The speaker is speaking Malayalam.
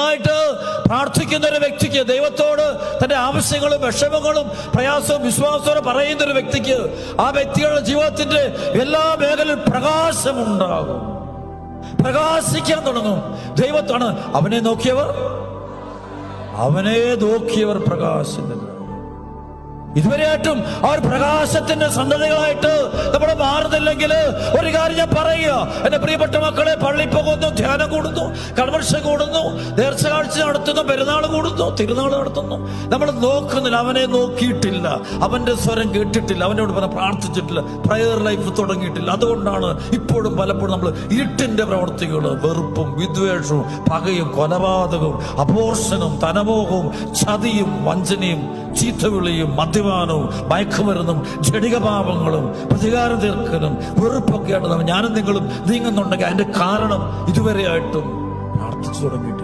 നന്നായിട്ട് പ്രാർത്ഥിക്കുന്ന ഒരു വ്യക്തിക്ക്, ദൈവത്തോട് തന്റെ ആവശ്യങ്ങളും വിഷമങ്ങളും പ്രയാസവും വിശ്വാസവും പറയുന്ന ഒരു വ്യക്തിക്ക്, ആ വ്യക്തിയുടെ ജീവിതത്തിന്റെ എല്ലാ മേഖലയിലും പ്രകാശമുണ്ടാകും, പ്രകാശിക്കാൻ തുടങ്ങും. ദൈവത്താണ് അവനെ നോക്കിയവർ പ്രകാശിക്കുന്നത്. ഇതുവരെയായിട്ടും ആ ഒരു പ്രകാശത്തിന്റെ സന്തതികളായിട്ട് നമ്മൾ മാറുന്നില്ലെങ്കിൽ ഒരു കാര്യം ഞാൻ പറയുക, എന്റെ പ്രിയപ്പെട്ട മക്കളെ, പള്ളി പോകുന്നു, ധ്യാനം കൂടുന്നു, കൺവെൻഷൻ കൂടുന്നു, നേർച്ച കാഴ്ച നടത്തുന്നു, പെരുന്നാൾ കൂടുന്നു, തിരുനാൾ നടത്തുന്നു, നമ്മൾ നോക്കുന്നില്ല, അവനെ നോക്കിയിട്ടില്ല, അവന്റെ സ്വരം കേട്ടിട്ടില്ല, അവനോട് പ്രാർത്ഥിച്ചിട്ടില്ല, പ്രയർ ലൈഫ് തുടങ്ങിയിട്ടില്ല. അതുകൊണ്ടാണ് ഇപ്പോഴും പലപ്പോഴും നമ്മൾ ഇരുട്ടിന്റെ പ്രവർത്തികൾ, വെറുപ്പും വിദ്വേഷവും പകയും കൊലപാതകവും അപോർഷനും ധനമോഹവും ചതിയും വഞ്ചനയും ചീത്തവിളിയും മദ്യപാനവും മയക്കുമരുന്നും ജഡികപാപങ്ങളും പ്രതികാരം തീർക്കലും വെറുപ്പൊക്കെയായിട്ട് ഞാനും നിങ്ങളും നീങ്ങുന്നുണ്ടെങ്കിൽ അതിന്റെ കാരണം ഇതുവരെയായിട്ടും പ്രാർത്ഥിച്ചു തുടങ്ങിയിട്ട്